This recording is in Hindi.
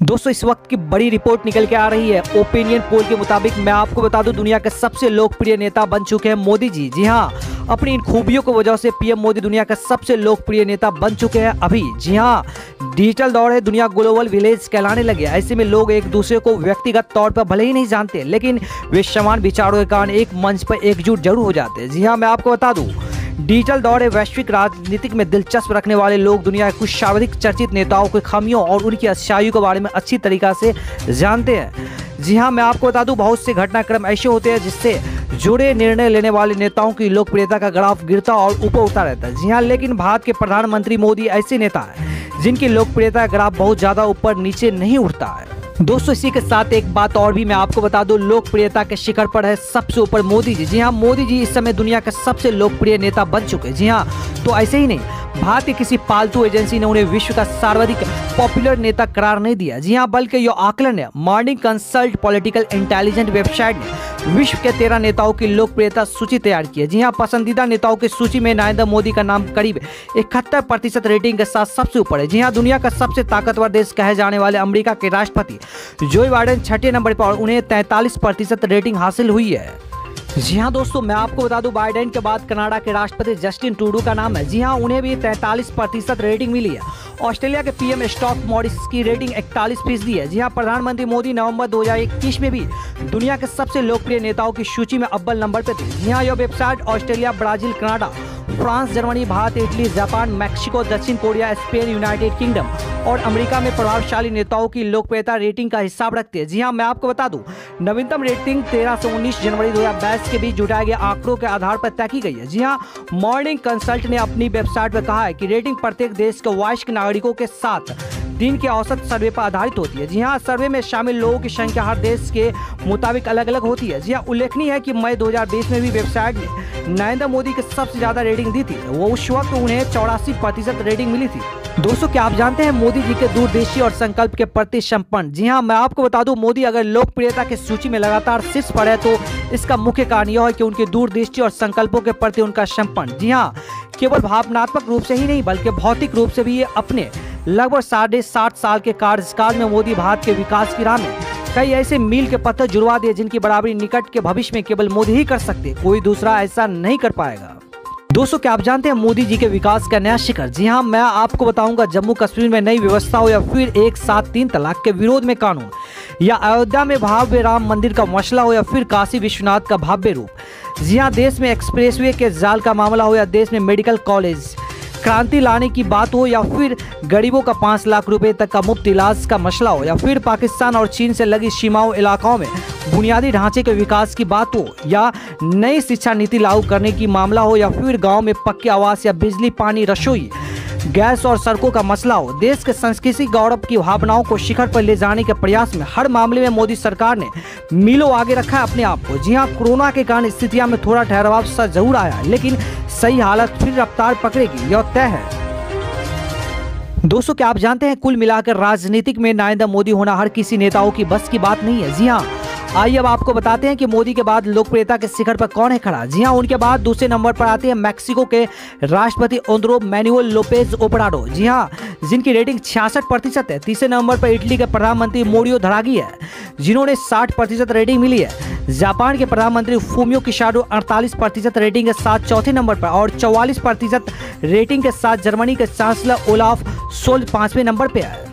दोस्तों इस वक्त की बड़ी रिपोर्ट निकल के आ रही है। ओपिनियन पोल के मुताबिक मैं आपको बता दूं, दुनिया के सबसे लोकप्रिय नेता बन चुके हैं मोदी जी। जी हां, अपनी इन खूबियों की वजह से पीएम मोदी दुनिया का सबसे लोकप्रिय नेता बन चुके हैं अभी। जी हां, डिजिटल दौर है, दुनिया ग्लोबल विलेज कहलाने लगे। ऐसे में लोग एक दूसरे को व्यक्तिगत तौर पर भले ही नहीं जानते, लेकिन वे समान विचारों के कारण एक मंच पर एकजुट जरूर हो जाते हैं। जी हाँ, मैं आपको बता दूं, डिजिटल दौर है, वैश्विक राजनीतिक में दिलचस्प रखने वाले लोग दुनिया के कुछ सर्वाधिक चर्चित नेताओं की खामियों और उनकी अच्छाइयों के बारे में अच्छी तरीका से जानते हैं। जी हाँ, मैं आपको बता दूं, बहुत से घटनाक्रम ऐसे होते हैं जिससे जुड़े निर्णय लेने वाले नेताओं की लोकप्रियता का ग्राफ गिरता और ऊपर उठता रहता है। जी हाँ, लेकिन भारत के प्रधानमंत्री मोदी ऐसे नेता हैं जिनकी लोकप्रियता का ग्राफ बहुत ज़्यादा ऊपर नीचे नहीं उठता है। दोस्तों इसी के साथ एक बात और भी मैं आपको बता दूं, लोकप्रियता के शिखर पर है सबसे ऊपर मोदी जी। जी हाँ, मोदी जी इस समय दुनिया के सबसे लोकप्रिय नेता बन चुके हैं। जी हाँ, तो ऐसे ही नहीं, भारत की किसी पालतू एजेंसी ने उन्हें विश्व का सर्वाधिक पॉपुलर नेता करार नहीं दिया। जी हाँ, बल्कि यह आकलन है morning consult political intelligence website ने विश्व के 13 नेताओं की लोकप्रियता सूची तैयार की है। जी हाँ, पसंदीदा नेताओं की सूची में नरेंद्र मोदी का नाम करीब 71% रेटिंग के साथ सबसे ऊपर है। जी हाँ, दुनिया का सबसे ताकतवर देश कहे जाने वाले अमेरिका के राष्ट्रपति जो बाइडेन 6ठे नंबर पर, उन्हें 43% रेटिंग हासिल हुई है। जी हाँ दोस्तों, मैं आपको बता दूं, बाइडेन के बाद कनाडा के राष्ट्रपति जस्टिन ट्रूडो का नाम है। जी हाँ, उन्हें भी 43% रेटिंग मिली है। ऑस्ट्रेलिया के पीएम स्कॉट मॉरिसन की रेटिंग 41% है। जी हाँ, प्रधानमंत्री मोदी नवंबर 2021 में भी दुनिया के सबसे लोकप्रिय नेताओं की सूची में अव्वल नंबर पर थे। जी हाँ, यह website Australia, Brazil, Canada, France, Germany, Bharat, Italy, Japan, Mexico, दक्षिण कोरिया, स्पेन, यूनाइटेड किंगडम और अमेरिका में प्रभावशाली नेताओं की लोकप्रियता रेटिंग का हिसाब रखती है। जी हाँ, मैं आपको बता दूं, नवीनतम रेटिंग 13 से 19 जनवरी 2022 के बीच जुटाए गए आंकड़ों के आधार पर तय की गई है। जी हाँ, मॉर्निंग कंसल्ट ने अपनी वेबसाइट पर कहा है कि रेटिंग प्रत्येक देश के वयस्क नागरिकों के साथ दिन के औसत सर्वे पर आधारित होती है। जी हाँ, सर्वे में शामिल लोगों की संख्या हर देश के मुताबिक अलग अलग होती है। जी हाँ, उल्लेखनीय है कि मई 2020 में भी वेबसाइट ने नरेंद्र मोदी के सबसे ज्यादा रेटिंग दी थी। वो उस वक्त उन्हें 84% रेटिंग मिली थी। दोस्तों क्या आप जानते हैं मोदी जी के दूरदृष्टि और संकल्प के प्रति समर्पण? जी हाँ, मैं आपको बता दूं, मोदी अगर लोकप्रियता की सूची में लगातार शीर्ष पर है तो इसका मुख्य कारण यह है कि उनकी दूरदृष्टि और संकल्पों के प्रति उनका समर्पण। जी हाँ, केवल भावनात्मक रूप से ही नहीं बल्कि भौतिक रूप से भी ये अपने लगभग 60 साल के कार्यकाल में मोदी भारत के विकास की राह में कई ऐसे मील के पत्थर जुड़वा दिए जिनकी बराबरी निकट के भविष्य में केवल मोदी ही कर सकते, कोई दूसरा ऐसा नहीं कर पाएगा। दोस्तों क्या आप जानते हैं मोदी जी के विकास का नया शिखर? जी हाँ, मैं आपको बताऊंगा, जम्मू कश्मीर में नई व्यवस्था हो या फिर एक साथ 3 तलाक के विरोध में कानून, या अयोध्या में भव्य राम मंदिर का मसला हो या फिर काशी विश्वनाथ का भव्य रूप। जी हाँ, देश में एक्सप्रेसवे के जाल का मामला हो या देश में मेडिकल कॉलेज क्रांति लाने की बात हो या फिर गरीबों का 5 लाख रुपए तक का मुफ्त इलाज का मसला हो या फिर पाकिस्तान और चीन से लगी सीमाओं इलाकों में बुनियादी ढांचे के विकास की बात हो या नई शिक्षा नीति लागू करने की मामला हो या फिर गांव में पक्के आवास या बिजली, पानी, रसोई, गैस और सड़कों का मसला हो, देश के सांस्कृतिक गौरव की भावनाओं को शिखर पर ले जाने के प्रयास में हर मामले में मोदी सरकार ने मीलों आगे रखा है अपने आप को। जी हाँ, कोरोना के कारण स्थितियां में थोड़ा ठहराव सा जरूर आया, लेकिन सही हालत फिर रफ्तार पकड़ेगी, यह तय है। दोस्तों क्या आप जानते हैं, कुल मिलाकर राजनीतिक में नरेंद्र मोदी होना हर किसी नेताओं की बस की बात नहीं है। जी हाँ, आइए अब आपको बताते हैं कि मोदी के बाद लोकप्रियता के शिखर पर कौन है खड़ा। जी हाँ, उनके बाद दूसरे नंबर पर आते हैं मैक्सिको के राष्ट्रपति एंड्रेस मैनुएल लोपेज ओब्राडोर। जी हाँ, जिनकी रेटिंग 66% है। तीसरे नंबर पर इटली के प्रधानमंत्री मारियो द्राघी है, जिन्होंने 60% रेटिंग मिली है। जापान के प्रधानमंत्री फूमियो किशिडो 48% रेटिंग के साथ चौथे नंबर पर और 44% रेटिंग के साथ जर्मनी के चांसलर ओलाफ शोल्ज 5वें नंबर पर है।